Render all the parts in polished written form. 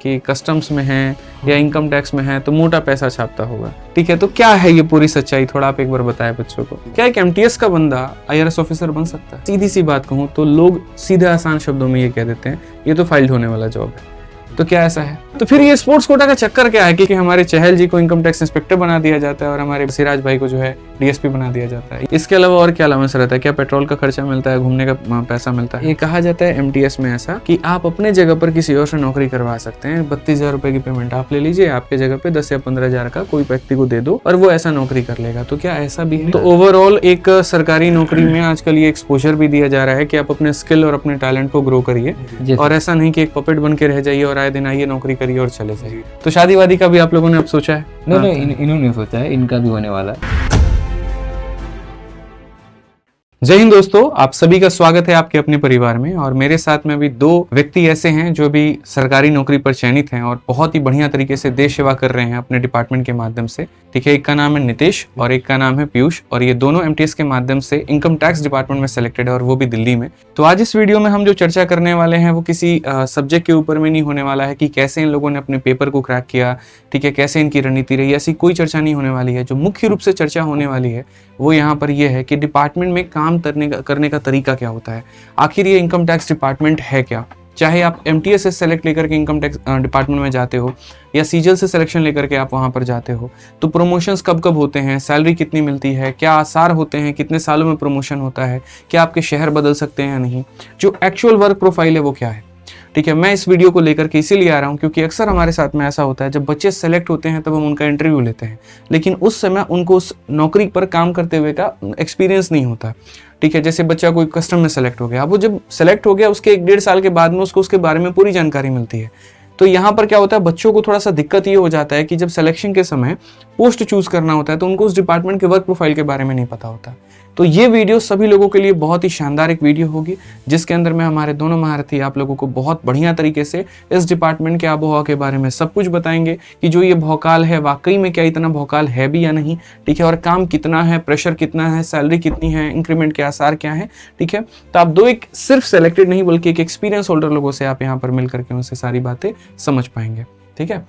कि कस्टम्स में है या इनकम टैक्स में है तो मोटा पैसा छापता होगा। ठीक है, तो क्या है ये पूरी सच्चाई, थोड़ा आप एक बार बताएं बच्चों को। क्या एक एमटीएस का बंदा आईआरएस ऑफिसर बन सकता है? सीधी सी बात कहूँ तो लोग सीधे आसान शब्दों में ये कह देते हैं ये तो फाइल्ड होने वाला जॉब है। तो क्या ऐसा है? तो फिर ये स्पोर्ट्स कोटा का चक्कर क्या है कि हमारे चहल जी को इनकम टैक्स इंस्पेक्टर बना दिया जाता है और हमारे सिराज भाई को जो है डीएसपी बना दिया जाता है। इसके अलावा और क्या अलाउंस रहता है? क्या पेट्रोल का खर्चा मिलता है, घूमने का पैसा मिलता है? ये कहा जाता है एमटीएस में ऐसा कि आप अपने जगह पर किसी और से नौकरी करवा सकते हैं। 32,000 रुपए की पेमेंट आप ले लीजिए, आपके जगह पे 10 या 15,000 का कोई व्यक्ति को दे दो और वो ऐसा नौकरी कर लेगा। तो क्या ऐसा भी है? तो ओवरऑल एक सरकारी नौकरी में आजकल ये एक्सपोजर भी दिया जा रहा है कि आप अपने स्किल और अपने टैलेंट को ग्रो करिए और ऐसा नहीं कि एक पपेट बन के रह जाइए और आए दिन आइए नौकरी करिए और चले जाइए। तो शादी वादी का भी आप लोगों ने अब सोचा है? नहीं, इन्होंने सोचा है, इनका भी होने वाला है। जय हिंद दोस्तों, आप सभी का स्वागत है आपके अपने परिवार में। और मेरे साथ में अभी दो व्यक्ति ऐसे हैं जो भी सरकारी नौकरी पर चयनित हैं और बहुत ही बढ़िया तरीके से देश सेवा कर रहे हैं अपने डिपार्टमेंट के माध्यम से। ठीक है, एक का नाम है नितेश और एक का नाम है पीयूष और ये दोनों एमटीएस के माध्यम से इनकम टैक्स डिपार्टमेंट में सेलेक्टेड है और वो भी दिल्ली में। तो आज इस वीडियो में हम जो चर्चा करने वाले हैं वो किसी सब्जेक्ट के ऊपर में नहीं होने वाला है कि कैसे इन लोगों ने अपने पेपर को क्रैक किया, ठीक है, कैसे इनकी रणनीति रही, ऐसी कोई चर्चा नहीं होने वाली है। जो मुख्य रूप से चर्चा होने वाली है वो यहाँ पर यह है कि डिपार्टमेंट में काम करने का तरीका क्या होता है, आखिर ये इनकम टैक्स डिपार्टमेंट है क्या। चाहे आप एमटीएस से सेलेक्ट लेकर के इनकम टैक्स डिपार्टमेंट में जाते हो या सीजीएल से सिलेक्शन लेकर के आप वहां पर जाते हो, तो प्रमोशंस कब कब होते हैं, सैलरी कितनी मिलती है, क्या आसार होते हैं, कितने सालों में प्रमोशन होता है, क्या आपके शहर बदल सकते हैं या नहीं, जो एक्चुअल वर्क प्रोफाइल है वो क्या है। ठीक है, मैं इस वीडियो को लेकर के इसीलिए आ रहा हूँ क्योंकि अक्सर हमारे साथ में ऐसा होता है जब बच्चे सेलेक्ट होते हैं तब हम उनका इंटरव्यू लेते हैं, लेकिन उस समय उनको उस नौकरी पर काम करते हुए का एक्सपीरियंस नहीं होता। ठीक है, जैसे बच्चा कोई कस्टम में सेलेक्ट हो गया, अब वो जब सेलेक्ट हो गया उसके 1-1.5 साल के बाद में उसको उसके बारे में पूरी जानकारी मिलती है। तो यहाँ पर क्या होता है, बच्चों को थोड़ा सा दिक्कत ये हो जाता है कि जब सिलेक्शन के समय पोस्ट चूज करना होता है तो उनको उस डिपार्टमेंट के वर्क प्रोफाइल के बारे में नहीं पता होता। तो ये वीडियो सभी लोगों के लिए बहुत ही शानदार एक वीडियो होगी जिसके अंदर में हमारे दोनों महारथी आप लोगों को बहुत बढ़िया तरीके से इस डिपार्टमेंट के आबोहवा के बारे में सब कुछ बताएंगे कि जो ये भौकाल है वाकई में क्या इतना भौकाल है भी या नहीं। ठीक है, और काम कितना है, प्रेशर कितना है, सैलरी कितनी है, इंक्रीमेंट के आसार क्या है। ठीक है, तो आप दो एक सिर्फ सेलेक्टेड नहीं बल्कि एक एक्सपीरियंस होल्डर लोगों से आप यहाँ पर मिल करके उनसे सारी बातें समझ पाएंगे। ठीक है,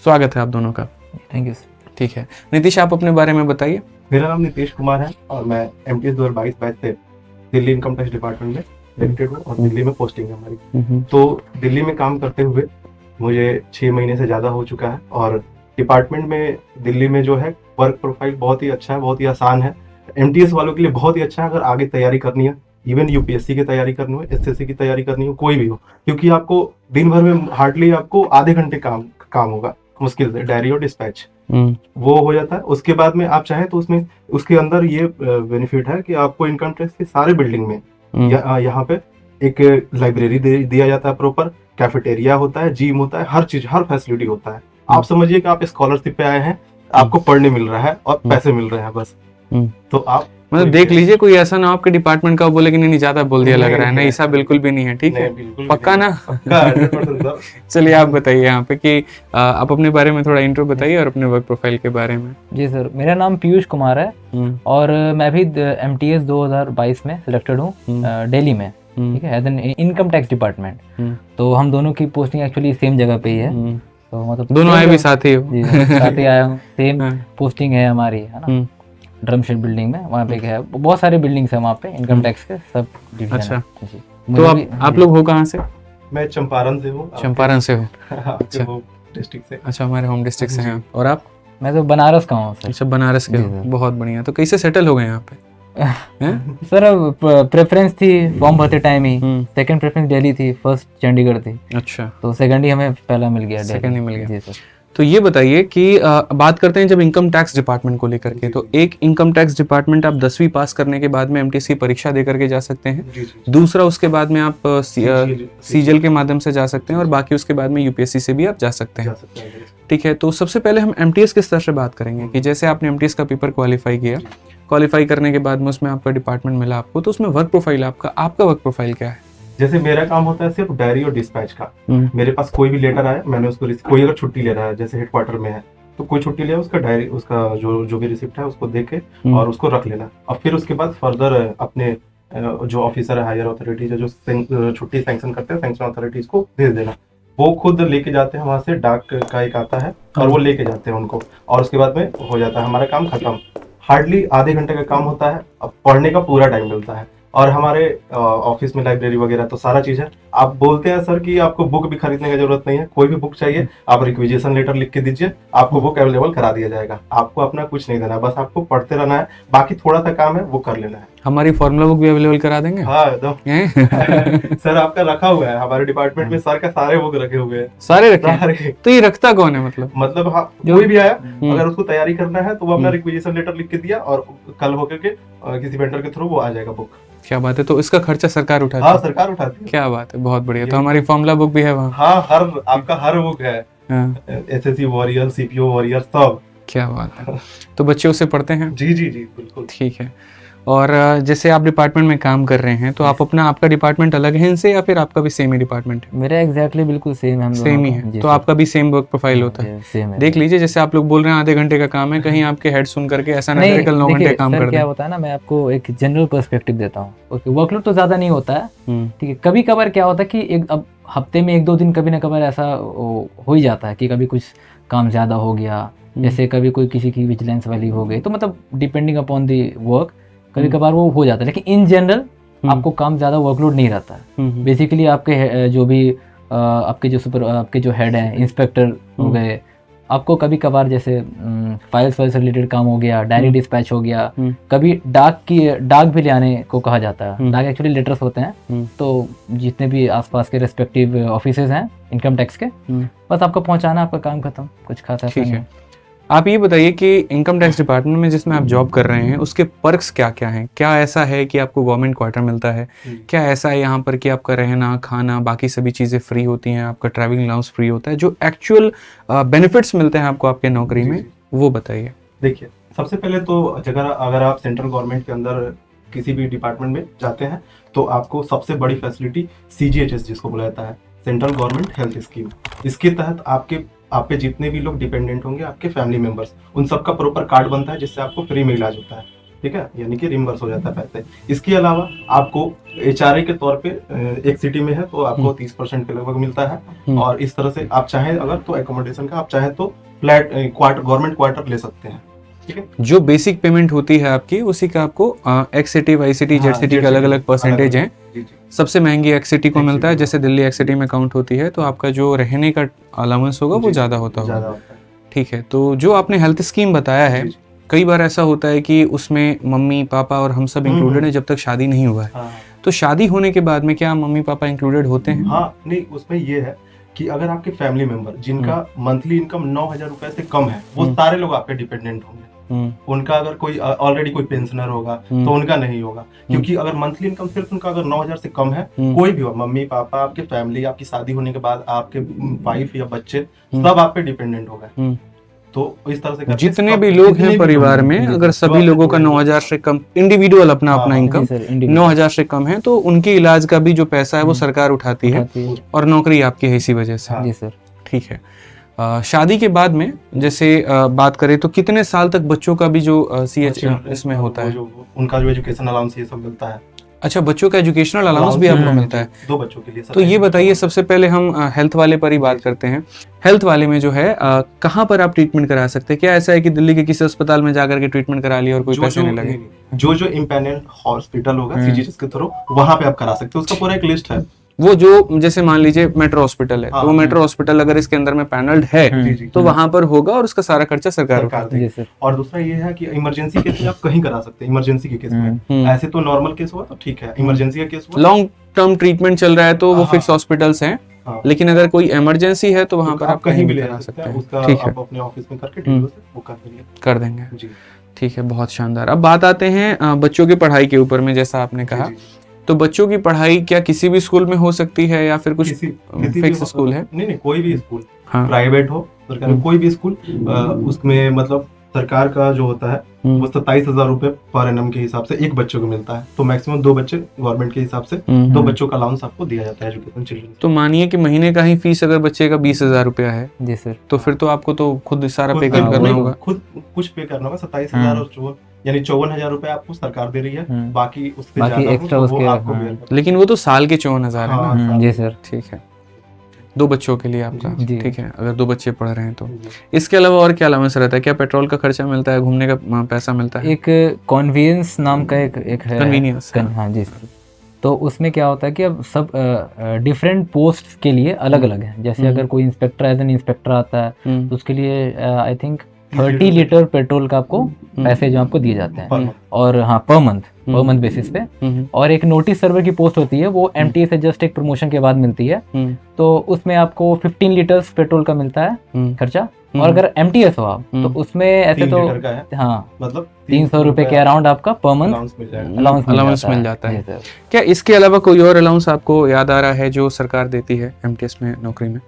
स्वागत है आप दोनों का। Thank you. ठीक है, नीतीश आप अपने बारे में बताइए। मेरा नाम नीतीश कुमार है और मैं एमटीएस 2022 बैच से दिल्ली इनकम टैक्स डिपार्टमेंट में सिलेक्टेड हूँ और दिल्ली में पोस्टिंग है हमारी। तो दिल्ली में काम करते हुए मुझे 6 महीने से ज़्यादा हो चुका है और डिपार्टमेंट में दिल्ली में जो है वर्क प्रोफाइल बहुत ही अच्छा है, बहुत ही आसान है। एमटीएस वालों के लिए बहुत ही अच्छा है अगर आगे तैयारी करनी है, इवन यूपीएससी की तैयारी करनी हो, एसएससी की तैयारी करनी हो, कोई भी हो, क्योंकि आपको दिन भर में हार्डली आपको आधे घंटे काम होगा मुश्किल से, डायरी और डिस्पैच वो हो जाता है। उसके बाद में आप चाहें तो उसमें उसके अंदर ये बेनिफिट है कि आपको इनकम टैक्स के सारे बिल्डिंग में यहाँ पे एक लाइब्रेरी दिया जाता है, प्रॉपर कैफेटेरिया होता है, जिम होता है, हर चीज हर फैसिलिटी होता है। आप समझिए कि आप स्कॉलरशिप पे आए हैं, आपको पढ़ने मिल रहा है और पैसे मिल रहे हैं बस। तो आप मतलब देख लीजिए, कोई ऐसा ना आपके डिपार्टमेंट का बोले कि नहीं ज्यादा बोल दिया लग रहा है, नहीं ऐसा बिल्कुल भी नहीं है। ठीक है, पक्का ना? चलिए आप बताइए यहाँ पे कि आप अपने बारे में थोड़ा इंट्रो बताइए और अपने वर्क प्रोफाइल के बारे में। जी सर, मेरा नाम पीयूष कुमार है और मैं भी एमटीएस 2022 में सिलेक्टेड हूँ दिल्ली में। ठीक है, as an income tax department. तो हम दोनों की पोस्टिंग एक्चुअली सेम जगह पे ही है। तो मतलब दोनों आए भी साथ ही हो? जी साथ ही आया हूँ, सेम पोस्टिंग है हमारी, है ना, ड्रमशेड बिल्डिंग में। वहाँ पे क्या है, बहुत सारे बिल्डिंग्स है वहाँ पे इनकम टैक्स के सब डिवीजन। अच्छा, तो आप लोग हो कहाँ से? मैं चंपारण से हूँ। चंपारण से हो? अच्छा, डिस्ट्रिक्ट से। अच्छा, हमारे होम डिस्ट्रिक्ट से हैं। और आप? मैं तो बनारस का हूँ सर। अच्छा, बनारस के हो, बहुत बढ़िया। तो कैसे सेटल हो गए यहाँ पे? सर प्रेफरेंस थी फॉर्म भरते टाइम ही, सेकंड प्रेफरेंस दिल्ली थी, फर्स्ट चंडीगढ़ थी। अच्छा, तो सेकंड ही हमें पहला मिल गया, सेकंड ही मिल गया। जी सर। तो ये बताइए कि बात करते हैं जब इनकम टैक्स डिपार्टमेंट को लेकर के, तो एक इनकम टैक्स डिपार्टमेंट आप 10वीं पास करने के बाद में एमटीएस की परीक्षा दे करके जा सकते हैं। दूसरा, उसके बाद में आप सीजीएल के माध्यम से जा सकते हैं और बाकी उसके बाद में यूपीएससी से भी आप जा सकते हैं। ठीक है, तो सबसे पहले हम एमटीएस के स्तर से बात करेंगे कि जैसे आपने एमटीएस का पेपर क्वालिफाई किया, क्वालिफाई करने के बाद में उसमें आपका डिपार्टमेंट मिला आपको, तो उसमें वर्क प्रोफाइल आपका वर्क प्रोफाइल क्या है? जैसे मेरा काम होता है सिर्फ डायरी और डिस्पैच का। मेरे पास कोई भी लेटर आया, मैंने उसको, कोई अगर छुट्टी ले रहा है जैसे हेडक्वार्टर में है तो कोई छुट्टी लिया, उसका डायरी, उसका जो भी रिसिप्ट है उसको देके और उसको रख लेना और फिर उसके बाद फर्दर अपने जो ऑफिसर है, हायर अथॉरिटीज है, जो छुट्टी सैंक्शन करते हैं, सैंक्शन अथॉरिटीज को भेज देना। वो खुद लेके जाते हैं वहां से, डाक का एक आता है और वो लेके जाते हैं उनको, और उसके बाद में हो जाता है हमारा काम खत्म। हार्डली आधे घंटे का काम होता है, अब पढ़ने का पूरा टाइम मिलता है। और हमारे ऑफिस में लाइब्रेरी वगैरह तो सारा चीज है। आप बोलते हैं सर कि आपको बुक भी खरीदने की जरूरत नहीं है, कोई भी बुक चाहिए आप रिक्विजिशन लेटर लिख के दीजिए, आपको बुक अवेलेबल करा दिया जाएगा। आपको अपना कुछ नहीं देना, बस आपको पढ़ते रहना है, बाकी थोड़ा सा काम है वो कर लेना है। हमारी फॉर्मूला बुक भी अवेलेबल करा देंगे? हाँ एकदम। हैं? सर आपका रखा हुआ है, हमारे डिपार्टमेंट में सर का सारे बुक रखे हुए हैं। सारे रखे हैं? सारे। तो ये रखता कौन है मतलब? मतलब हाँ, कोई भी आया अगर उसको तैयारी करना है तो वो अपना रिक्विजिशन लेटर लिख के दिया और कल होकर के किसी वेंडर के थ्रू वो आ जाएगा बुक। क्या बात है, तो इसका खर्चा सरकार उठाती हाँ है? सरकार उठाती है। क्या बात है, बहुत बढ़िया। तो हमारी फॉर्मूला बुक भी है वहाँ? हाँ आपका हर बुक है, हाँ। एसएससी वॉरियर, सीपीओ वॉरियर सब। क्या बात है। तो बच्चे उससे पढ़ते हैं? जी जी जी बिल्कुल। ठीक है। और जैसे आप डिपार्टमेंट में काम कर रहे हैं तो आप आपका डिपार्टमेंट अलग है इनसे या फिर आपका भी सेम ही डिपार्टमेंट है? मेरा एग्जैक्टली बिल्कुल सेम है, हम सेम ही है, तो आपका भी सेम वर्क प्रोफाइल होता है? सेम है। देख लीजिए, जैसे आप लोग बोल रहे हैं आधे घंटे का काम है, कहीं आपके हेड सुन करके ऐसा ना करे कल 9 घंटे काम कर दें। क्या होता है ना, मैं आपको एक जनरल पर्सपेक्टिव देता हूँ। ओके, वर्कलोड तो ज्यादा नहीं होता है, ठीक है। कभी कभार क्या होता है कि एक अब हफ्ते में 1-2 दिन कभी ना कभार ऐसा हो ही जाता है कि कभी कुछ काम ज्यादा हो गया, जैसे कभी कोई किसी की विजिलेंस वाली हो गई, तो मतलब डिपेंडिंग अपॉन दी वर्क कभी कभार वो हो जाता है। लेकिन इन जनरल आपको काम ज्यादा वर्कलोड नहीं रहता है। बेसिकली आपके जो भी आपके जो हेड हैं, इंस्पेक्टर हो गए, आपको कभी कभार जैसे फाइल्स से रिलेटेड काम हो गया, डायरी डिस्पैच हो गया, कभी डाक भी ले आने को कहा जाता है। डाक एक्चुअली लेटर्स होते हैं, तो जितने भी आसपास के रेस्पेक्टिव ऑफिसेज हैं इनकम टैक्स के, बस आपको पहुंचाना, आपका काम खत्म, कुछ खास ऐसा नहीं है। आप ये बताइए कि इनकम टैक्स डिपार्टमेंट में जिसमें आप जॉब कर रहे हैं उसके पर्क्स क्या क्या हैं? क्या ऐसा है कि आपको गवर्नमेंट क्वार्टर मिलता है? क्या ऐसा है यहाँ पर कि आपका रहना, खाना, बाकी सभी चीज़ें फ्री होती हैं, आपका ट्रैवलिंग अलाउंस फ्री होता है? जो एक्चुअल बेनिफिट्स मिलते हैं आपको आपके नौकरी में, वो बताइए। देखिए, सबसे पहले तो अगर आप सेंट्रल गवर्नमेंट के अंदर किसी भी डिपार्टमेंट में जाते हैं तो आपको सबसे बड़ी फैसिलिटी CGHS जिसको बुलाया जाता है, सेंट्रल गवर्नमेंट हेल्थ स्कीम, इसके तहत आप पे जितने भी लोग डिपेंडेंट होंगे, आपके फैमिली मेंबर्स, उन सबका प्रॉपर कार्ड बनता है जिससे आपको फ्री में इलाज होता है, ठीक है, यानी कि रिम्बर्स हो जाता है पैसे। इसके अलावा आपको HRA के तौर पे एक सिटी में है तो आपको 30% के लगभग मिलता है। और इस तरह से आप चाहें अगर तो एकोमोडेशन का, आप चाहें तो फ्लैट गवर्नमेंट क्वार्टर ले सकते हैं, ठीक है। जो बेसिक पेमेंट होती है आपकी, उसी का आपको X city, Y city, Z city का अलग अलग परसेंटेज है। सबसे महंगी एक्स सिटी को मिलता है, जैसे दिल्ली एक्स सिटी में काउंट होती है, तो आपका जो रहने का अलाउंस होगा वो ज़्यादा होता होगा, ठीक है। तो जो आपने हेल्थ स्कीम बताया है, कई बार ऐसा होता है कि उसमें मम्मी पापा और हम सब इंक्लूडेड हैं जब तक शादी नहीं हुआ है। तो शादी होने के बाद में क्या मम्मी पापा इंक्लूडेड होते हैं? हाँ नहीं, उसमें ये है कि अगर आपके फैमिली मेंबर जिनका मंथली इनकम 9,000 रुपए से कम है, वो सारे लोग आप पे डिपेंडेंट होंगे। उनका अगर कोई ऑलरेडी कोई पेंशनर होगा तो उनका नहीं होगा, क्योंकि अगर मंथली इनकम सिर्फ उनका अगर 9,000 से कम है, कोई भी हो, मम्मी पापा, आपके फैमिली, आपकी शादी होने के बाद आपके वाइफ या बच्चे सब आप पे डिपेंडेंट हो गए। तो इस तरह से जितने भी लोग हैं परिवार में, अगर सभी लोगों का 9,000 से कम इंडिविजुअल अपना इनकम 9,000 से कम है, तो उनके इलाज का भी जो पैसा है वो सरकार उठाती है, और नौकरी आपकी है इसी वजह से। जी सर, ठीक है। शादी के बाद में जैसे बात करें तो कितने साल तक बच्चों का भी जो CH इसमें होता है? उनका जो एजुकेशन अलाउंस ये सब मिलता है। अच्छा, बच्चों का एजुकेशनल अलाउंस भी आपको मिलता है? 2 बच्चों के लिए। तो ये बताइए, सबसे पहले हम हेल्थ वाले पर ही बात करते हैं। हेल्थ वाले में जो है कहाँ पर आप ट्रीटमेंट करा सकते हैं? क्या ऐसा है कि दिल्ली के किसी अस्पताल में जाकर के ट्रीटमेंट करा लिया और कोई पैसे नहीं लगे? जो इम्पैनल्ड हॉस्पिटल होगा CGHS के थ्रू, वहाँ पे आप करा सकते हो। उसका पूरा एक लिस्ट है। वो जो जैसे मान लीजिए मेट्रो हॉस्पिटल है, तो मेट्रो हॉस्पिटल अगर इसके अंदर में पैनल्ड है तो वहां पर होगा और उसका सारा खर्चा सरकार देगी। और दूसरा ये है कि इमरजेंसी केस में आप कहीं करा सकते हैं। इमरजेंसी के केस में, ऐसे तो नॉर्मल केस हुआ तो ठीक है, इमरजेंसी का केस हुआ, लॉन्ग टर्म ट्रीटमेंट चल रहा है तो वो फिक्स हॉस्पिटल्स हैं, लेकिन अगर कोई इमरजेंसी है तो वहां पर आप कहीं भी ले जा सकते हैं। ठीक है, आप अपने ऑफिस में करके वो कर देंगे। ठीक है, बहुत शानदार। अब बात आते हैं बच्चों की पढ़ाई के ऊपर में, जैसा आपने कहा, तो बच्चों की पढ़ाई क्या किसी भी स्कूल में हो सकती है या फिर कुछ फिक्स स्कूल है? नहीं, कोई भी स्कूल, प्राइवेट हो सरकारी, कोई भी स्कूल, उसमें मतलब सरकार का जो होता है वो 27,000 रुपए पर एनम के हिसाब से एक बच्चे को मिलता है। तो मैक्सिमम 2 बच्चे गवर्नमेंट के हिसाब से 2 बच्चों का अलाउंस आपको दिया जाता है एजुकेशन चिल्ड्रन। तो मानिए कि महीने का ही फीस अगर बच्चे का 20,000 रुपया है, जी सर, तो फिर तो आपको तो खुद सारा पे करना होगा। खुद कुछ पे करना होगा। 27,000 और यानी 54,000 रुपए आपको सरकार दे रही है, बाकी उससे ज्यादा एक्स्ट्रा वो आपको। लेकिन वो तो साल के 54,000 है ना? जी सर, ठीक है। 2 बच्चों के लिए आपका, जी। ठीक है, अगर 2 बच्चे पढ़ रहे हैं तो। जी। इसके अलावा और क्या अलाउंस रहता है? क्या पेट्रोल का खर्चा मिलता है, घूमने का पैसा मिलता है? एक कॉन्वीनियंस नाम का एक है Convenience, हाँ जी सर। तो उसमें क्या होता है कि अब सब डिफरेंट पोस्ट के लिए अलग अलग है। जैसे अगर कोई इंस्पेक्टर एज एन इंस्पेक्टर आता है तो उसके लिए आई थिंक 30 लीटर पेट्रोल का आपको पैसे जो आपको दिए जाते पर हैं, month। और हाँ पर मंथ बेसिस पे। और एक नोटिस सर्वर की पोस्ट होती है, वो एमटीएस से जस्ट एक प्रमोशन के बाद मिलती है। तो उसमें आपको 15 लीटर्स पेट्रोल का मिलता है खर्चा। और अगर एमटीएस हो आप तो उसमें ऐसे 3 तो लीटर का है, हाँ मतलब 300 रुपए के अराउंड आपका पर मंथ अलाउंस मिल जाएगा। अलाउंस मिल जाता है। जी सर। क्या इसके अलावा कोई और अलाउंस आपको याद आ रहा है जो सरकार देती है एमटीएस में नौकरी में?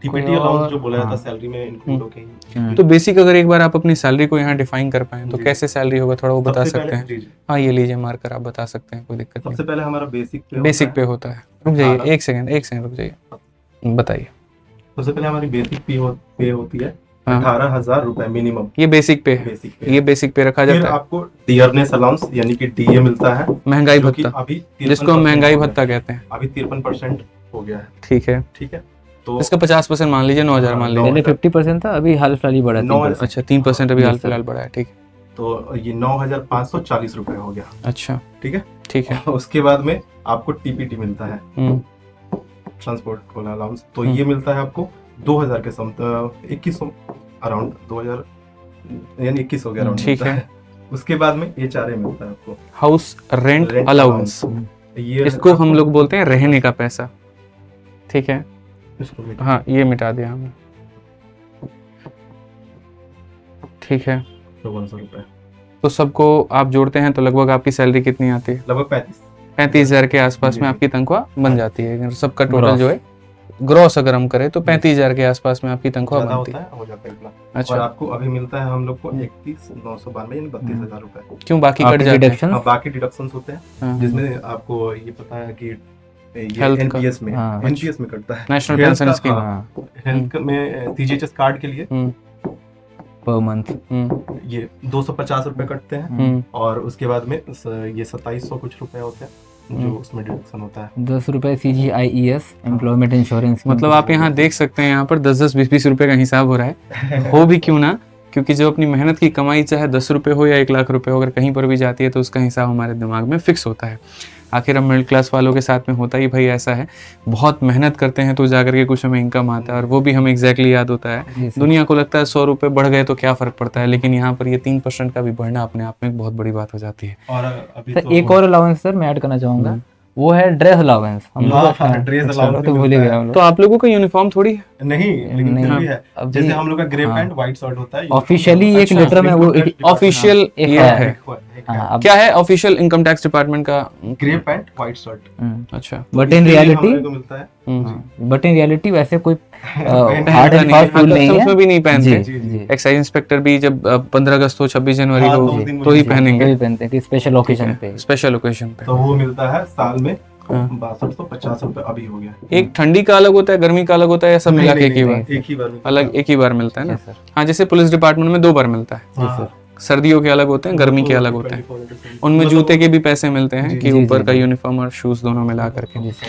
टीपीटी कोई और- अलाउंस जो बोला जाता है हाँ। सैलरी में इंक्लूड होके ही। तो बेसिक अगर एक बार आप अपनी सैलरी को यहाँ डिफाइन कर पाएं तो जी। कैसे सैलरी होगा, थोड़ा वो बता सबसे सकते पहले हैं? जी, जी। हाँ, ये लीजिए मार्कर, आप बता सकते हैं, कोई दिक्कत सबसे पहले हमारा बेसिक पे नहीं। बेसिक पे होता है। होता है। रुक जाइए, 18 एक सेकंड रुक जाइए, बताइए। सबसे पहले हमारी बेसिक पे होती है हाँ। 18,000 रुपए मिनिमम। ये बेसिक पे है, बेसिक पे ये बेसिक पे रखा फिर जाता है। आपको डियरनेस अलाउंस यानी कि डीए मिलता है, महंगाई जो कि भत्ता, अभी जिसको हम 53% महंगाई हो गया। भत्ता कहते हैं, अभी 53% हो गया है। ठीक है। ठीक है, तो इसका 50% मान लीजिए, 9,000 मान लीजिए। पहले 50% था, अभी हाल फिलहाल ही बढ़ा 9,000 अच्छा, 3% अभी जी हाल सर। फिलहाल बढ़ा है, ठीक है। तो ये 9,540 रुपए हो गया। अच्छा, ठीक है, ठीक है। उसके बाद में आपको टीपीटी मिलता है, ट्रांसपोर्ट वाला अलाउंस। तो ये मिलता है आपको 2,000 के सम 2100 अराउंड 2,000 यानी 2100 के अराउंड ठीक मिलता है। उसके बाद में एचआरए मिलता है आपको, हाउस रेंट Rent अलाउंस, ये इसको हम लोग बोलते हैं रहने का पैसा, ठीक है। इसको मिलता हाँ, ये मिटा दिया हमने, ठीक है। 100 रुपए, तो सबको आप जोड़ते हैं तो लगभग आपकी सैलरी कितनी आती है? लगभग 35,000 के आसपास जी, में जी। आपकी तनख्वाह बन जाती है। अगर सबका टोटल Gross। जो है ग्रॉस अगर हम करें तो 35,000 के आसपास में आपकी तनख्वाह ज्यादा बनती होता है। है, हो जाता है इतना। अच्छा, और आपको अभी मिलता है हम लोग को 31,992 यानी 32,000 रुपए। क्यों बाकी कट आफ्टर जाते हैं? डिडक्शन। अब बाकी डिडक्शंस होते हैं हाँ, जिसमें आपको ये पता है कि ये Health का। एनपीएस में हाँ। एनपीएस में कटता है। नेशनल Health पेंशन का- स्कीम। हाँ, हेल्थ में सीजीएचएस कार्ड के लिए पर मंथ ये 250 रुपए कटते हैं। और उसके बाद में ये 2700 कुछ रुपए होते हैं जो उसमें डिडक्शन होता है। 10 रुपए CGIES एम्प्लॉयमेंट इंश्योरेंस। मतलब आप यहाँ देख सकते हैं, यहाँ पर 10-10, 20-20 रुपए का हिसाब हो रहा है। हो भी क्यों ना, क्योंकि जो अपनी मेहनत की कमाई चाहे 10 रुपए हो या 1 लाख रुपए हो, अगर कहीं पर भी जाती है तो उसका हिसाब हमारे दिमाग में फिक्स होता है। आखिर हम मिडिल क्लास वालों के साथ में होता ही भाई ऐसा है, बहुत मेहनत करते हैं तो जाकर के कुछ हमें इनकम आता है, और वो भी हमें एग्जैक्टली याद होता है। जी सर। दुनिया को लगता है 100 रुपए बढ़ गए तो क्या फर्क पड़ता है, लेकिन यहाँ पर ये 3% का भी बढ़ना अपने आप में एक बहुत बड़ी बात हो जाती है। और अभी सर एक और अलाउंस सर मैं ऐड करना चाहूंगा, वो है ड्रेस अलाउंस। हम लोग ड्रेस अच्छा, अलाउंस तो भूल ही गया हम लोग। तो आप लोगों का यूनिफॉर्म थोड़ी है? नहीं, लेकिन नहीं, फिर भी है। अभी- जैसे हम लोग का ग्रे हाँ। पैंट व्हाइट शर्ट होता है ऑफिशियली एक अच्छा, लेटर में वो ऑफिशियल एक ये है। है। हाँ, अब क्या है ऑफिशियल इनकम टैक्स डिपार्टमेंट का? Grey pant white shirt. अच्छा, बट इन रियलिटी मिलता है। बट इन रियलिटी वैसे कोई पहनता हार्ड एंड नहीं, फास्ट रूल नहीं customs में है। भी नहीं पहनते। जी जी एक्साइज इंस्पेक्टर भी जब 15 अगस्त हो, 26 जनवरी हाँ, हो तो उस दिन तो ही मुझे- पहनेंगे, वही पहनते हैं कि स्पेशल ओकेजन पे। स्पेशल ओकेजन पे। तो वो मिलता है साल में हाँ। 6250 रुपए अभी हो गया। एक ठंडी का अलग होता है, गर्मी का अलग होता है, या सब मिला के एक ही बार? एक ही बार मिलता अलग एक ही बार मिलता है ना? Yes, sir। हाँ, जैसे पुलिस डिपार्टमेंट में 2 बार मिलता है। है। हाँ। सर्दियों के अलग होते हैं, गर्मी के अलग होते हैं। 24 उनमें मतलब जूते के भी पैसे मिलते हैं जी, कि जी, ऊपर जी, का जी। यूनिफॉर्म और शूज दोनों मिला करके। जी सर।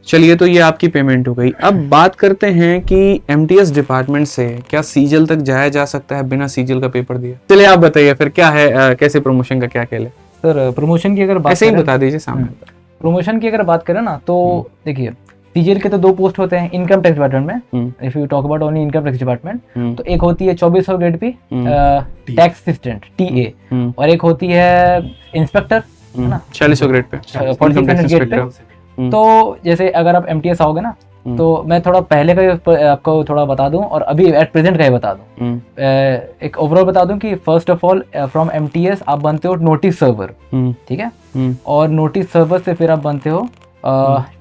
चलिए, तो ये आपकी पेमेंट हो गई। अब बात करते हैं कि एमटीएस डिपार्टमेंट से क्या सीजल तक जाया जा सकता है बिना सीजल का पेपर दिए? चलिए आप बताइए फिर क्या है, कैसे प्रमोशन का क्या खेल है? सर प्रमोशन की अगर बात ऐसे ही करें, बता दीजिए सामने। प्रमोशन की अगर बात करें ना, तो देखिए सीजीएल के तो 2 पोस्ट होते हैं इनकम टैक्स डिपार्टमेंट में। If you talk about only income tax department, तो एक होती है 2400 grade pay tax assistant TA, और एक होती है इंस्पेक्टर, है ना, 4600 ग्रेड पे 4600 ग्रेड पे। तो जैसे अगर आप एमटीएस आओगे ना, तो मैं थोड़ा पहले का ही आपको थोड़ा बता दूं और अभी एट प्रेजेंट का ही बता दूं। एक ओवरऑल बता दूं कि first of all from MTS आप बनते हो नोटिस सर्वर, ठीक है, और नोटिस सर्वर से फिर आप बनते हो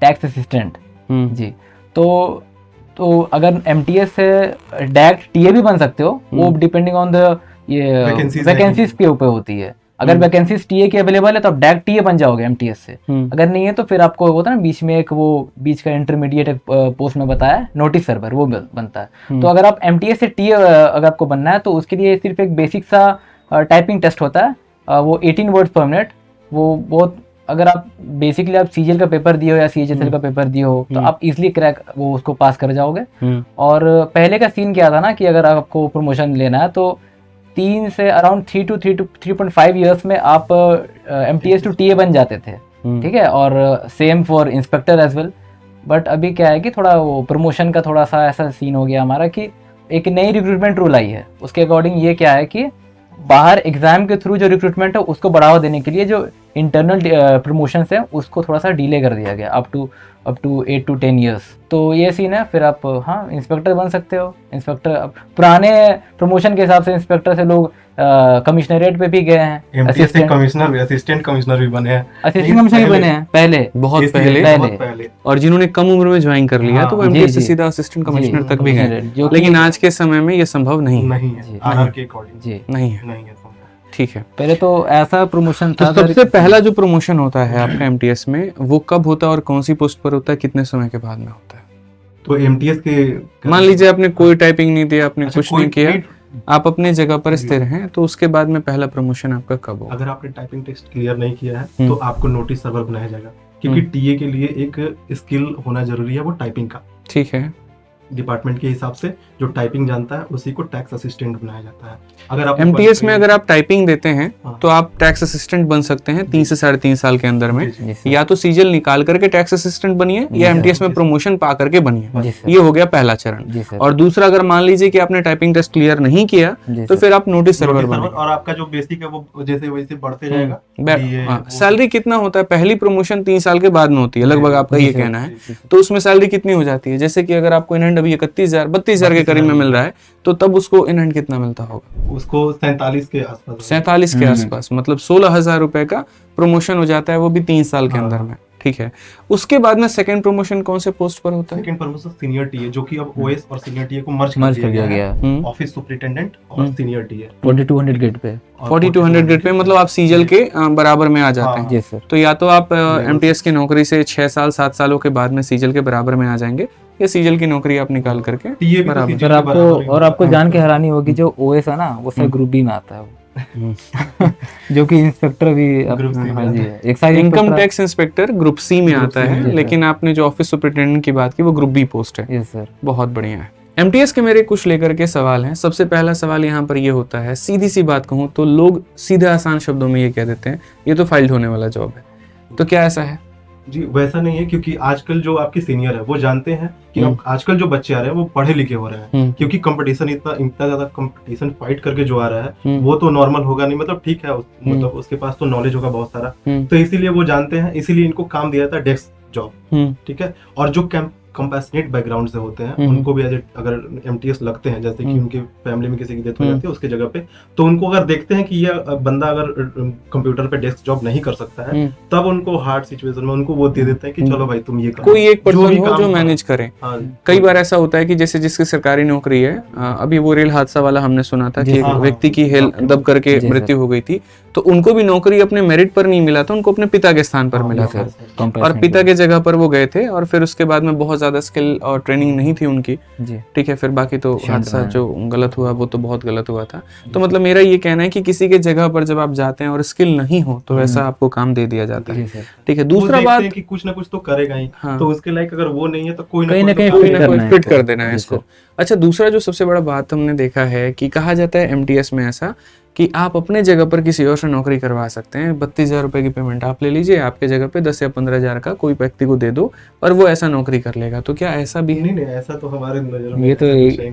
टैक्स असिस्टेंट जी। तो अगर एमटीएस से डायरेक्ट टीए भी बन सकते हो, वो डिपेंडिंग ऑन द ये वैकेंसीज के ऊपर होती है। अगर वैकेंसीज टीए की अवेलेबल है तो आप डायरेक्ट टीए बन जाओगे एमटीएस से। अगर नहीं है तो फिर आपको होता है ना बीच में एक वो बीच का इंटरमीडिएट पोस्ट में बताया नोटिस सर्वर, वो बनता है। तो अगर आप एमटीएस से टीए अगर आपको बनना है तो उसके लिए सिर्फ एक बेसिक सा टाइपिंग टेस्ट होता है, वो 18 वर्ड्स पर मिनट, वो बहुत अगर आप बेसिकली आप सीजीएल का पेपर दिए हो या सीएचएसएल का पेपर दिए हो तो आप इजीली क्रैक वो उसको पास कर जाओगे। और पहले का सीन क्या था ना कि अगर आपको प्रमोशन लेना है तो 3 से अराउंड 3.5 ईयर्स में आप एमटीएस टू टीए बन जाते थे, ठीक है, और same for inspector as well. But अभी क्या है कि थोड़ा वो प्रमोशन का थोड़ा सा ऐसा सीन हो गया हमारा कि एक नई रिक्रूटमेंट रूल आई है, उसके अकॉर्डिंग ये क्या है कि बाहर एग्जाम के थ्रू जो रिक्रूटमेंट है उसको बढ़ावा देने के लिए जो इंटरनल प्रमोशंस है उसको थोड़ा सा डिले कर दिया गया अप टू 8 to 10 ईयर्स। तो ये सीन है, फिर आप हाँ इंस्पेक्टर बन सकते हो। इंस्पेक्टर पुराने प्रमोशन के हिसाब से इंस्पेक्टर से लोग कमिश्नरेट पे भी गए हैं, असिस्टेंट कमिश्नर, असिस्टेंट कमिश्नर भी बने हैं, असिस्टेंट कमिश्नर भी बने हैं पहले, बहुत पहले। और जिन्होंने कम उम्र में ज्वाइन कर लिया तो वो एमटीएस से सीधा असिस्टेंट कमिश्नर तक भी गए, लेकिन आज के समय में ये संभव नहीं है, आरआर के अकॉर्डिंग जी नहीं है। ठीक है, पहले तो ऐसा प्रमोशन था। तो सबसे पहला जो प्रमोशन होता है आपका एमटीएस में वो कब होता है और कौन सी पोस्ट पर होता है, कितने समय के बाद में होता है? तो एमटीएस के मान लीजिए आपने कोई टाइपिंग नहीं दिया, आपने कुछ नहीं किया, आप अपने जगह पर स्थिर हैं, तो उसके बाद में पहला प्रमोशन आपका कब होगा? अगर आपने टाइपिंग टेस्ट क्लियर नहीं किया है तो आपको नोटिस सर्वर बनाया जाएगा, क्योंकि टीए के लिए एक स्किल होना जरूरी है, वो टाइपिंग का। ठीक है, डिपार्टमेंट के हिसाब से जो टाइपिंग जानता है उसी को टैक्स असिस्टेंट बनाया जाता है। अगर आप एमटीएस में अगर आप टाइपिंग देते हैं तो आप टैक्स असिस्टेंट बन सकते हैं 3 से 3.5 साल के अंदर में। या तो सीजीएल निकाल करके टैक्स असिस्टेंट बनिए या एमटीएस में प्रमोशन पा करके बनिए, ये हो गया पहला चरण। और दूसरा, अगर मान लीजिए कि आपने टाइपिंग टेस्ट क्लियर नहीं किया तो फिर आप नोटिस सर्वर बनिए, और आपका जो बेसिक है वो जैसे वैसे बढ़ते जाएगा। सैलरी कितना होता है? पहली प्रमोशन 3 साल के बाद में होती है लगभग, आपका ये कहना है। तो उसमें सैलरी कितनी हो जाती है? जैसे कि अगर आपको इन हैंड अभी 31,000-32,000 के करीब में मिल रहा है तो तब उसको इन हैंड कितना मिलता होगा? उसको 47 के आसपास, 47 के आसपास, मतलब 16,000 रुपए का प्रमोशन हो जाता है, वो भी 3 साल के अंदर में। ठीक है, उसके बाद में सेकंड प्रमोशन कौन से पोस्ट पर होता है? सेकंड प्रमोशन सीनियर टीए, जो कि अब ओएस और सीनियर टीए को मर्ज कर दिया गया है, ऑफिस सुपरिटेंडेंट और senior TA 4200 grade pay. 4200 grade pay मतलब आप सीजीएल के बराबर में आ जाते हैं। जी सर। तो या तो आप एमटीएस की नोकरी से 6 साल 7 सालों के बाद में सीजीएल के बराबर में आ जाएंगे, या सीजीएल की नौकरी आप निकाल करके टीए बराबर। सर आपको जान के हैरानी होगी, जो ओएस है ना वो सर ग्रुप बी में आता है वो जो कि इंस्पेक्टर भी एक side income tax inspector group C में आता है, लेकिन आपने जो ऑफिस सुपरिटेंडेंट की बात की वो ग्रुप बी पोस्ट है। यस सर, बहुत बढ़िया है। एमटीएस के मेरे कुछ लेकर के सवाल हैं। सबसे पहला सवाल यहाँ पर ये होता है, सीधी सी बात कहूँ तो लोग सीधे आसान शब्दों में ये कह देते हैं ये तो फाइल्ड होने वाला जॉब है, तो क्या ऐसा है? जी वैसा नहीं है, क्योंकि आजकल जो आपके सीनियर है वो जानते हैं कि अब आजकल जो बच्चे आ रहे हैं वो पढ़े लिखे हो रहे हैं, क्योंकि कंपटीशन इतना ज्यादा कंपटीशन फाइट करके जो आ रहा है वो तो नॉर्मल होगा नहीं, मतलब ठीक है, मतलब उसके पास तो नॉलेज होगा बहुत सारा, तो इसीलिए वो जानते हैं, इसीलिए इनको काम दिया था डेस्क जॉब। ठीक है, और जो कंपैशनेट बैकग्राउंड से होते हैं उनको भी अगर एमटीएस लगते हैं, जैसे कि उनके फैमिली में किसी की डेथ हो जाती है उसके जगह पे, तो उनको अगर देखते हैं कि ये बंदा अगर कंप्यूटर पे डेस्क जॉब नहीं कर सकता है, तब उनको हार्ड सिचुएशन में उनको वो दे देते हैं कि चलो भाई तुम ये करो, कोई एक पर्सन हो जो मैनेज करे। कई बार ऐसा होता है कि जैसे जिसकी सरकारी नौकरी है, अभी वो रेल हादसा वाला हमने सुना था कि एक व्यक्ति की हेल्थ दब करके मृत्यु हो गई थी, तो उनको भी नौकरी अपने मेरिट पर नहीं मिला था, उनको अपने पिता के स्थान पर मिला था, और पिता के जगह पर वो गए थे, और फिर उसके बाद में बहुत ज्यादा स्किल और ट्रेनिंग नहीं थी उनकी। ठीक है, फिर बाकी तो हादसा जो गलत हुआ वो तो बहुत गलत हुआ था। तो मतलब मेरा ये कहना है कि किसी के जगह पर जब आप जाते हैं और स्किल नहीं हो तो वैसा आपको काम दे दिया जाता है। ठीक है, दूसरा बात कि कुछ ना कुछ तो करेगा ही, तो उसके लायक अगर वो नहीं है तो कोई ना कहीं फिट कर देना है इसको। अच्छा, दूसरा जो सबसे बड़ा बात हमने देखा है कि कहा जाता है एमटीएस में ऐसा कि आप अपने जगह पर किसी और से नौकरी करवा सकते हैं, 32,000 रुपए की पेमेंट आप ले लीजिए, आपके जगह पे 10 या 15,000 का कोई व्यक्ति को दे दो और वो ऐसा नौकरी कर लेगा। तो क्या ऐसा भी है? नहीं, ऐसा तो हमारे नजर में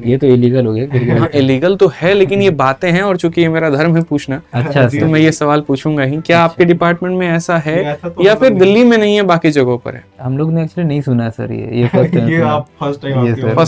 ये तो इलीगल हो गया। हाँ, इलीगल तो है, लेकिन ये बातें हैं, और चूंकि ये मेरा धर्म है पूछना, अच्छा तो मैं ये सवाल पूछूंगा ही, क्या आपके डिपार्टमेंट में ऐसा है या फिर दिल्ली में नहीं है बाकी जगहों पर है? हम लोग ने एक्चुअली नहीं सुना सर, ये आप फर्स्ट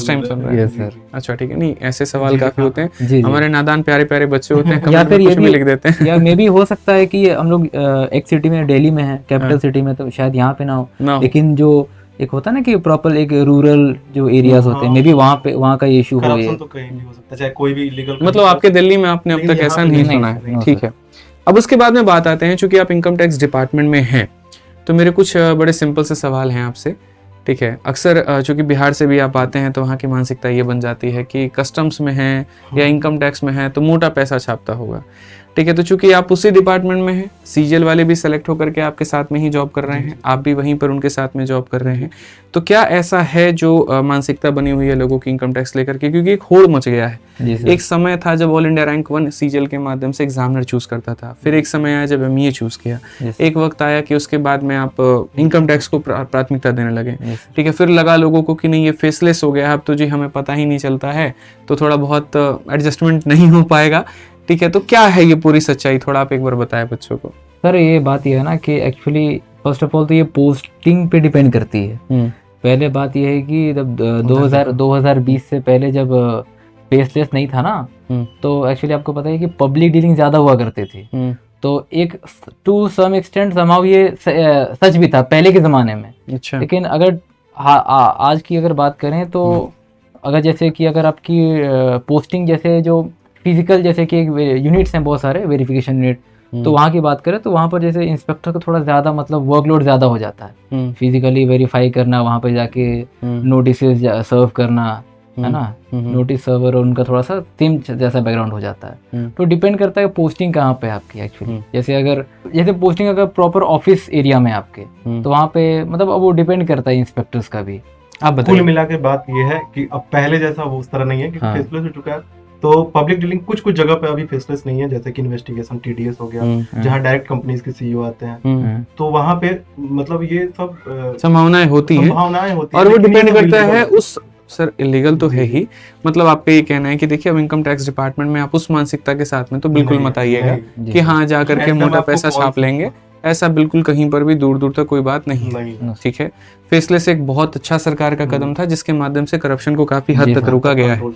टाइम सुन रहे हैं सर। अच्छा ठीक है, नहीं ऐसे सवाल काफी होते हैं, हमारे नादान प्यारे प्यारे बच्चे होते हैं, या फिर ये भी लिख देते हैं, या मे भी हो सकता है कि हम लोग एक सिटी में, दिल्ली में है, कैपिटल सिटी में, तो शायद यहाँ पे ना हो, लेकिन जो एक होता है ना कि प्रॉपर एक रूरल जो एरियाज होते हैं, मे बी वहाँ का इशू हो, ये तो कहीं भी हो सकता है, चाहे कोई भी इलीगल, मतलब आपके दिल्ली में आपने अब तक ऐसा नहीं सुना है। ठीक है, अब उसके बाद में बात आते हैं, चूंकि आप इनकम टैक्स डिपार्टमेंट में हैं तो मेरे कुछ बड़े सिंपल से सवाल हैं आपसे। ठीक है, अक्सर चूंकि बिहार से भी आप आते हैं तो वहाँ की मानसिकता ये बन जाती है कि कस्टम्स में है या इनकम टैक्स में है तो मोटा पैसा छापता होगा। ठीक है, तो चूंकि आप उसी डिपार्टमेंट में हैं, सीजीएल वाले भी सेलेक्ट होकर के आपके साथ में ही जॉब कर रहे हैं, आप भी वहीं पर उनके साथ में जॉब कर रहे हैं, तो क्या ऐसा है जो मानसिकता बनी हुई है लोगों की इनकम टैक्स लेकर के, क्योंकि एक होड़ मच गया है। जी सर। एक समय था जब ऑल इंडिया रैंक 1 सीजीएल के माध्यम से एग्जामिनर चूज करता था, फिर एक समय आया जब एमईए चूज किया, Yes. एक वक्त आया कि उसके बाद में आप इनकम टैक्स को प्राथमिकता देने लगे, Yes. ठीक है, फिर लगा लोगों को कि नहीं ये फेसलेस हो गया है, अब तो जी हमें पता ही नहीं चलता है, तो थोड़ा बहुत एडजस्टमेंट नहीं हो पाएगा, ठीक है, तो क्या है ये पूरी सच्चाई, थोड़ा आप एक बार बताएं बच्चों को। सर ये बात ये है ना कि एक्चुअली फर्स्ट ऑफ ऑल तो ये पोस्टिंग पे डिपेंड करती है। पहले बात ये है कि जब 2020 से पहले जब फेसलेस नहीं था ना, तो एक्चुअली आपको पता है कि पब्लिक डीलिंग ज़्यादा हुआ करती थी, तो एक टू सम एक्सटेंट समाव ये सच भी था पहले के ज़माने में। अच्छा। लेकिन अगर आज की अगर बात करें तो अगर जैसे कि अगर आपकी पोस्टिंग जैसे जो फिजिकल जैसे कि यूनिट्स हैं बहुत सारे वेरिफिकेशन यूनिट, तो वहाँ की बात करें तो वहाँ पर जैसे इंस्पेक्टर को थोड़ा ज़्यादा मतलब वर्कलोड ज़्यादा हो जाता है, फिजिकली वेरीफाई करना, वहाँ पे जाके नोटिस सर्व करना, है ना, नोटिस सर्वर, और उनका थोड़ा सा सेम जैसा बैकग्राउंड हो जाता है। तो डिपेंड करता है पोस्टिंग कहाँ पे आपकी एक्चुअली। जैसे पोस्टिंग अगर प्रॉपर ऑफिस एरिया में आपके, तो वहाँ पे मतलब अब वो डिपेंड करता है इंस्पेक्टर्स का भी। आप बताइए। कुल मिला के बात ये है कि अब पहले जैसा वो उस तरह नहीं है कि हाँ। फेसलेस हो चुका है, तो पब्लिक डीलिंग कुछ कुछ जगह पे अभी फेसलेस नहीं है, जैसे कि इन्वेस्टिगेशन टीडीएस हो गया, जहाँ डायरेक्ट कंपनीज के सीईओ आते हैं, तो वहाँ पे मतलब ये सब संभावनाएं होती हैं, और वो डिपेंड करता है उस, सर इलीगल तो है ही, मतलब आपका ये कहना है कि देखिए अब इनकम टैक्स डिपार्टमेंट में आप उस मानसिकता के साथ में तो बिल्कुल मत आइएगा कि हाँ जा करके मोटा पैसा छाप लेंगे, ऐसा बिल्कुल कहीं पर भी दूर दूर तक कोई बात नहीं है, ठीक है। फेसलेस एक बहुत अच्छा सरकार का कदम था जिसके माध्यम से करप्शन को काफी हद तक रोका गया है,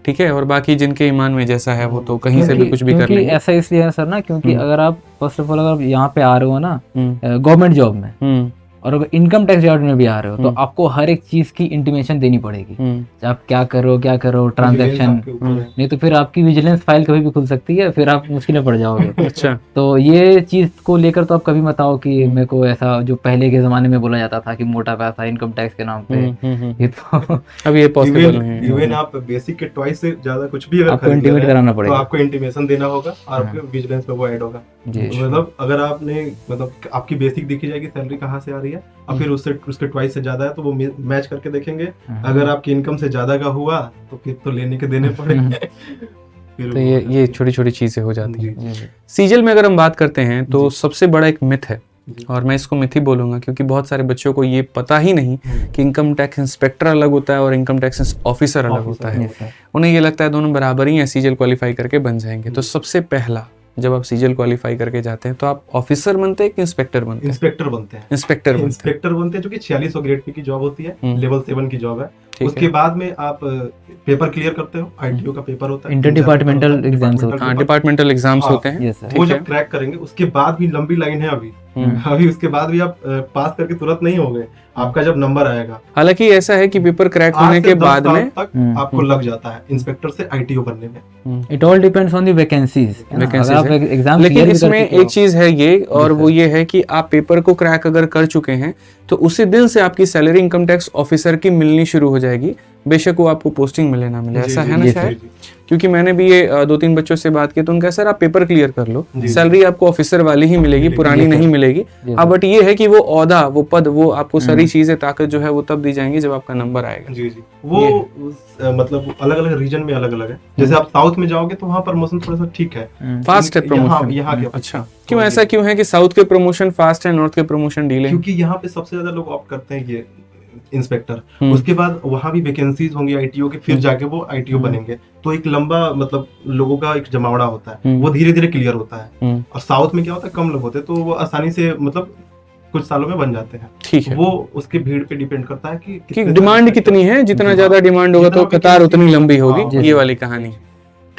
ठीक है, और बाकी जिनके ईमान में जैसा है वो तो कहीं से भी कुछ भी कर लेंगे। ऐसा इसलिए है सर ना, क्योंकि अगर आप फर्स्ट ऑफ ऑल अगर यहाँ पे आ रहे हो ना गवर्नमेंट जॉब में, और अगर इनकम टैक्स डिपार्टमेंट में भी आ रहे हो, तो आपको हर एक चीज की इंटीमेशन देनी पड़ेगी, आप क्या करो ट्रांजैक्शन, नहीं तो फिर आपकी विजिलेंस फाइल कभी भी खुल सकती है, फिर आप मुश्किल में पड़ जाओगे। अच्छा। तो ये चीज को लेकर तो आप कभी मत आओ कि मेरे को ऐसा जो पहले के जमाने में बोला जाता था कि मोटा पैसा इनकम टैक्स के नाम पे, ये तो अब ये पॉसिबल नहीं है। इवन आप बेसिक के ट्वाइस से ज्यादा कुछ भी अगर आपको इंटीमेट कराना पड़ेगा, तो आपको इंटीमेशन देना होगा और आपके विजिलेंस में वो ऐड होगा। मतलब अगर आपने मतलब आपकी बेसिक देखी जाएगी सैलरी कहाँ से आ रही है, और फिर उसके ट्वाइस से ज्यादा है तो वो मैच करके देखेंगे, अगर आपकी इनकम से ज्यादा का हुआ तो फिर तो लेने के देने पड़ेंगे। तो ये छोटी छोटी चीजें हो जाती हैं। सीजीएल में अगर हम बात करते हैं तो सबसे बड़ा एक मिथ है, और मैं इसको मिथ ही बोलूंगा क्योंकि बहुत सारे बच्चों को ये पता ही नहीं कि इनकम टैक्स इंस्पेक्टर अलग होता है और इनकम टैक्स ऑफिसर अलग होता है। उन्हें ये लगता है दोनों बराबर ही हैं, सीजीएल क्वालिफाई करके बन जाएंगे। तो सबसे पहला जब आप सीजीएल क्वालिफाई करके जाते हैं तो आप ऑफिसर बनते हैं कि इंस्पेक्टर बनते हैं? इंस्पेक्टर बनते हैं। इंस्पेक्टर बनते हैं जो कि 4600 ग्रेड पे की जॉब होती है, लेवल 7 की जॉब है। उसके बाद में आप पेपर क्लियर करते हो, आईटीओ का पेपर होता है, इंटर डिपार्टमेंटल एग्जाम्स होते हैं, डिपार्टमेंटल एग्जाम्स होते हैं, वो जब क्रैक करेंगे उसके बाद भी लंबी लाइन है अभी उसके बाद भी आप पास करके तुरंत नहीं हो गए, आपका जब नंबर आएगा। हालांकि ऐसा है कि पेपर क्रैक होने के बाद में तक आपको लग जाता है इंस्पेक्टर से आईटीओ बनने में। It all depends on the vacancies. लेकिन इसमें एक चीज है ये, और वो ये है कि आप पेपर को क्रैक अगर कर चुके हैं तो उसी दिन से आपकी सैलरी इनकम टैक्स ऑफिसर की मिलनी शुरू हो जाएगी, बेशक वो आपको पोस्टिंग मिले ना मिले। ऐसा है ना शायद? क्योंकि मैंने भी ये 2-3 बच्चों से बात की तो उनका सर आप पेपर क्लियर कर लो, सैलरी आपको ऑफिसर वाली ही मिलेगी, पुरानी नहीं मिलेगी। हाँ, बट ये है कि वो ओहदा, वो पद, वो आपको सारी चीजें ताकत जो है वो तब दी जाएंगी जब आपका नंबर आएगा। जी वो मतलब अलग अलग रीजन में अलग अलग है। जैसे आप साउथ में जाओगे तो वहाँ प्रमोशन थोड़ा सा ठीक है, फास्ट है प्रमोशन यहाँ के। अच्छा, क्यों ऐसा क्यों है कि साउथ के प्रमोशन फास्ट है, नॉर्थ के प्रमोशन डीले? क्योंकि यहाँ पे सबसे ज्यादा लोग ऑप्ट करते हैं ये इंस्पेक्टर, उसके बाद वहां भी वैकेंसीज होंगी आईटीओ के, फिर जाके वो आईटीओ बनेंगे, तो एक लंबा मतलब लोगों का एक जमावड़ा होता है, वो धीरे धीरे क्लियर होता है। और साउथ में क्या होता है, कम लोग होते हैं तो वो आसानी से मतलब कुछ सालों में बन जाते हैं। ठीक है, वो उसके भीड़ पे डिपेंड करता है कि डिमांड कितनी है, जितना ज्यादा डिमांड होगा तो कतार उतनी लंबी होगी, ये वाली कहानी।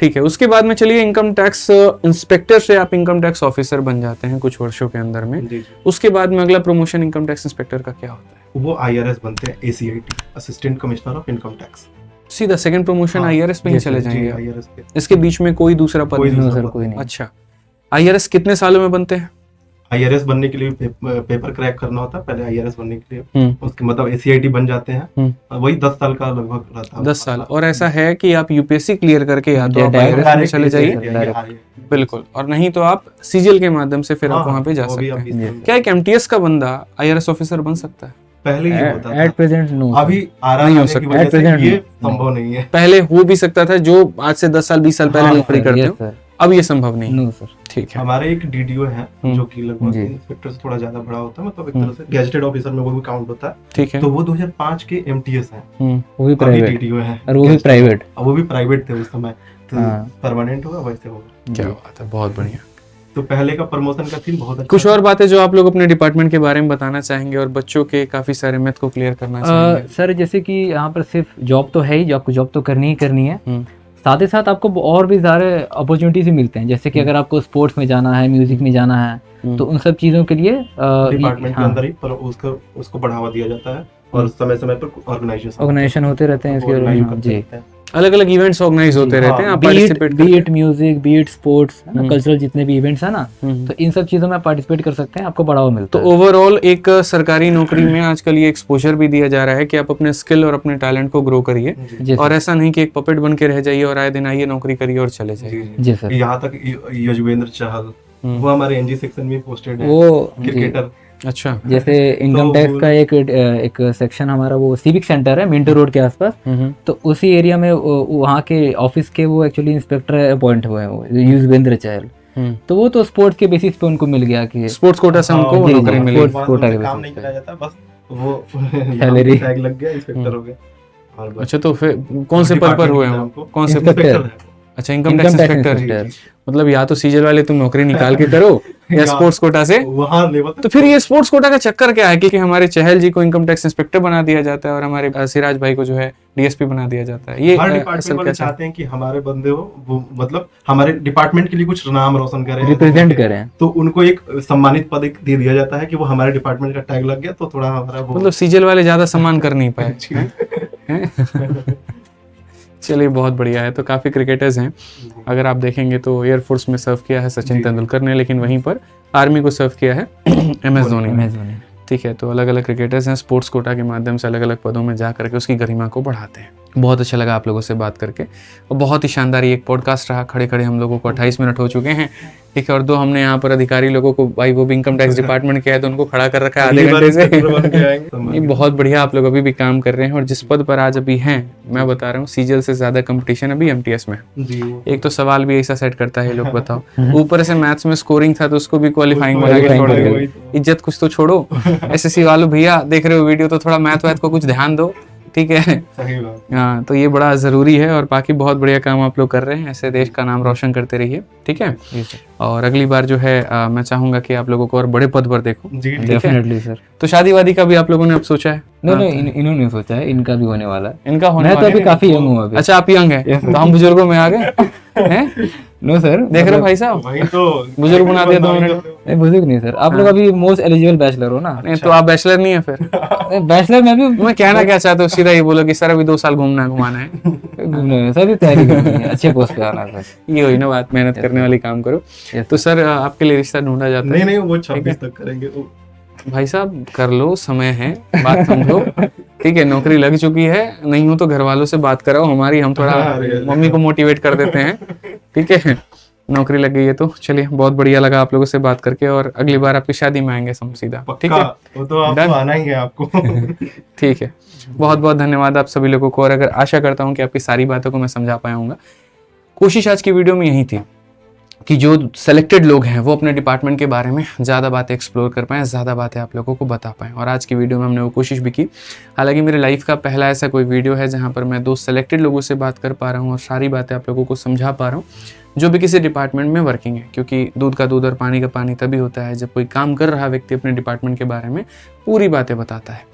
ठीक है, उसके बाद में चलिए इनकम टैक्स इंस्पेक्टर से आप इनकम टैक्स ऑफिसर बन जाते हैं कुछ वर्षों के अंदर में। उसके बाद में अगला प्रमोशन इनकम टैक्स इंस्पेक्टर का क्या होता है? वो आईआरएस बनते हैं, ACIT, assistant commissioner of income tax. सीधा सेकंड प्रमोशन आईआरएस पे ही चले जाएंगे? आईआरएस पे। इसके बीच में कोई दूसरा पद नहीं? अच्छा, आईआरएस कितने सालों में बनते हैं? IRS बनने के लिए पेपर क्रैक करना होता है, पहले IRS बनने के लिए उसके मतलब ACIT बन जाते हैं, वही 10 साल का लगभग रहता है। 10 साल। और ऐसा है कि आप यूपीएससी क्लियर करके या तो आप IRS में चले जाइए, बिल्कुल, और नहीं तो आप सीजीएल के माध्यम से फिर आप वहाँ पे जा सकते हैं। क्या एक MTS का बंदा IRS ऑफिसर बन सकता है? पहले ये होता था, एट प्रेजेंट नो, अभी आराम नहीं हो आने की सकता, वजह at से present ये नहीं। संभव नहीं है। पहले हो भी सकता था, जो आज से 10 साल 20 साल पहले हाँ, नौकरी करते हो, अब ये संभव नहीं। No sir. ठीक है। हमारे एक DDO है जो कि लगभग जी। इंस्पेक्टर से थोड़ा ज्यादा बड़ा होता है, मतलब एक तरह से गैजेटेड ऑफिसर में वो भी काउंट होता है। ठीक है। तो वो 2005 के MTS हैं, वो भी अभी प्राइवेट, DDO है, और वो भी प्राइवेट। वो भी प्राइवेट थे उस समय, तो हाँ। परमानेंट होगा वैसे होगा। क्या बात है, बहुत बढ़िया। तो पहले का प्रमोशन का सीन बहुत अच्छा कुछ था। और बातें जो आप लोग अपने डिपार्टमेंट के बारे में बताना चाहेंगे और बच्चों के काफी सारे मिथ को क्लियर करना चाहेंगे? सर जैसे कि यहाँ पर सिर्फ जॉब तो है ही, आपको जॉब तो करनी ही करनी है, हम्म, साथ ही साथ आपको और भी सारे अपॉर्चुनिटीज मिलते हैं। जैसे कि अगर आपको स्पोर्ट्स में जाना है, म्यूजिक में जाना है, तो उन सब चीज़ों के लिए डिपार्टमेंट के अंदर ही पर उसको बढ़ावा दिया जाता है, और समय समय पर ऑर्गेनाइजेशन होते रहते हैं इसके बारे में। हाँ, जी, अलग अलग इवेंट्स ऑर्गेनाइज होते रहते हैं, आप participate B it music, B it sports, cultural जितने भी इवेंट्स है ना, तो इन सब चीज़ों में आप पार्टिसिपेट कर सकते हैं, आपको बढ़ावा मिलता तो है। ओवरऑल एक सरकारी नौकरी में आजकल ये एक्सपोजर भी दिया जा रहा है कि आप अपने स्किल और अपने टैलेंट को ग्रो करिए, जी और सर, ऐसा नहीं कि एक पपेट बन के रह जाइए और आए दिन आइए नौकरी करिए और चले जाइए। जी सर। यहाँ तक युजवेंद्र चहल, वो हमारे NG सेक्शन में पोस्टेड है, वो जी, क्रिकेटर। अच्छा। जैसे इनकम टैक्स का एक सेक्शन हमारा वो सिविक सेंटर है मिंटो रोड के आसपास, तो उसी एरिया में वहाँ के ऑफिस के वो एक्चुअली इंस्पेक्टर अपॉइंट हुए हैं, वो युजवेंद्र चहल। तो वो तो स्पोर्ट्स के बेसिस पे उनको मिल गया कि स्पोर्ट्स कोटा से उनको वो जी, नौकरी जी, मिली। स्पोर्ट्स कोटा के काम बेसिस नहीं पे। कराया जाता, बस वो सैलरी टैग लग गया, इंस्पेक्टर हो गया, और बस। अच्छा, तो फिर कौन से पद पर हुए हैं वो? कौन से पद? इंस्पेक्टर, अच्छा, इनकम टैक्स इंस्पेक्टर। मतलब या तो सीजल वाले तुम नौकरी निकाल के करो या स्पोर्ट्स कोटा से। वहाँ लेवल तो फिर ये स्पोर्ट्स कोटा का चक्कर क्या है कि हमारे चहल जी को इनकम टैक्स इंस्पेक्टर बना दिया जाता है और हमारे सिराज भाई को जो है DSP बना दिया जाता है? ये हर असल डिपार्टमेंट वाले क्या चाहते हैं कि हमारे बंदे हो वो, मतलब हमारे डिपार्टमेंट के लिए कुछ नाम रोशन करें, रिप्रेजेंट करें। तो उनको एक सम्मानित पद दे दिया जाता है कि वो हमारे डिपार्टमेंट का टैग लग गया, तो थोड़ा हमारा वो मतलब सीजल वाले ज्यादा सम्मान कर नहीं पाए हैं? चलिए, बहुत बढ़िया है। तो काफी क्रिकेटर्स हैं, अगर आप देखेंगे तो एयरफोर्स में सर्व किया है सचिन तेंदुलकर ने, लेकिन वहीं पर आर्मी को सर्व किया है MS धोनी ने। ठीक है, तो अलग अलग क्रिकेटर्स हैं, स्पोर्ट्स कोटा के माध्यम से अलग अलग पदों में जा करके उसकी गरिमा को बढ़ाते हैं। बहुत अच्छा लगा आप लोगों से बात करके, और बहुत ही शानदार ये एक पॉडकास्ट रहा। खड़े खड़े हम लोगों को 28 मिनट हो चुके हैं, ठीक है, और 2 हमने यहाँ पर अधिकारी लोगों को, भाई वो भी इनकम टैक्स डिपार्टमेंट के है तो उनको खड़ा कर रखा है आधे घंटे से। ये बहुत बढ़िया, आप लोग अभी भी काम कर रहे हैं, और जिस पद पर आज अभी हैं, मैं बता रहा हूँ सीजीएल से ज्यादा कंपटीशन अभी MTS में। एक तो सवाल भी ऐसा सेट करता है ये लोग, बताओ, ऊपर से मैथ्स में स्कोरिंग था तो उसको भी क्वालिफाइंग बना के छोड़ दिया। इज्जत कुछ तो छोड़ो। SSC वालों, भैया देख रहे हो वीडियो तो थोड़ा मैथ वैथ को कुछ ध्यान दो, ठीक है। सही बात। हाँ, तो ये बड़ा जरूरी है, और बाकी बहुत बढ़िया काम आप लोग कर रहे हैं, ऐसे देश का नाम रोशन करते रहिए, ठीक है। और अगली बार जो है मैं चाहूंगा कि आप लोगों को और बड़े पद पर देखो। जी, डेफिनेटली सर। तो शादी वादी का भी आप लोगों ने अब सोचा है? नहीं, इन्होंने सोचा है, इनका भी होने वाला है। इनका होने मैं तो वाला अभी है? काफी यंग हूँ अभी। अच्छा, आप यंग हैं, तो हम बुजुर्गों में आ गए हैं? नो सर, देख रहे हो भाई साहब, वही तो बुजुर्ग बना दिया 2 मिनट। नहीं बुजुर्ग नहीं सर, आप लोग अभी मोस्ट एलिजिबल बैचलर हो ना। नहीं तो आप बैचलर नहीं है फिर? बैचलर में भी मैं कहना क्या चाहते हो, सीधा ये बोलो कि सर अभी 2 साल घूमना है, घुमाना है। घूमने में सर तैयारी करनी है, अच्छे पोस्ट पे आना है सर। ये हुई ना बात, मेहनत करने वाली काम करो। तो सर आपके लिए रिश्ता ढूंढा जाता है? नहीं, वो 26 तक करेंगे। भाई साहब कर लो, समय है, बात समझो, ठीक है। नौकरी लग चुकी है, नहीं हो तो घर वालों से बात कराओ हमारी, हम थोड़ा मम्मी को मोटिवेट कर देते हैं, ठीक है। नौकरी लग गई है तो चलिए, बहुत बढ़िया लगा आप लोगों से बात करके, और अगली बार आपकी शादी में आएंगे हम सीधा, ठीक है। वो तो आपको आना ही है आपको। ठीक है, बहुत बहुत धन्यवाद आप सभी लोगों को, और अगर आशा करता हूँ कि आपकी सारी बातों को मैं समझा पाया हूँगा। कोशिश आज की वीडियो में यही थी कि जो सेलेक्टेड लोग हैं वो अपने डिपार्टमेंट के बारे में ज़्यादा बातें एक्सप्लोर कर पाएँ, ज़्यादा बातें आप लोगों को बता पाएँ, और आज की वीडियो में हमने वो कोशिश भी की। हालांकि मेरे लाइफ का पहला ऐसा कोई वीडियो है जहाँ पर मैं 2 सेलेक्टेड लोगों से बात कर पा रहा हूँ और सारी बातें आप लोगों को समझा पा रहा हूँ जो भी किसी डिपार्टमेंट में वर्किंग है, क्योंकि दूध का दूध और पानी का पानी तभी होता है जब कोई काम कर रहा व्यक्ति अपने डिपार्टमेंट के बारे में पूरी बातें बताता है।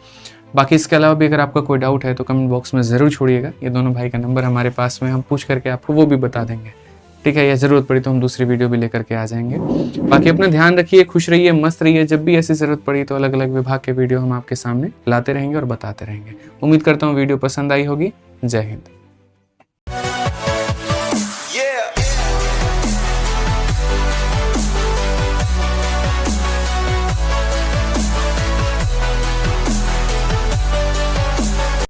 बाकी इसके अलावा भी अगर आपका कोई डाउट है तो कमेंट बॉक्स में ज़रूर छोड़िएगा, ये दोनों भाई का नंबर हमारे पास में, हम पूछ करके आपको वो भी बता देंगे, ठीक है। या ज़रूरत पड़ी तो हम दूसरी वीडियो भी लेकर के आ जाएंगे। बाकी अपना ध्यान रखिए, खुश रहिए, मस्त रहिए, जब भी ऐसी ज़रूरत पड़ी तो अलग अलग विभाग के वीडियो हम आपके सामने लाते रहेंगे और बताते रहेंगे। उम्मीद करता हूँ वीडियो पसंद आई होगी। जय हिंद।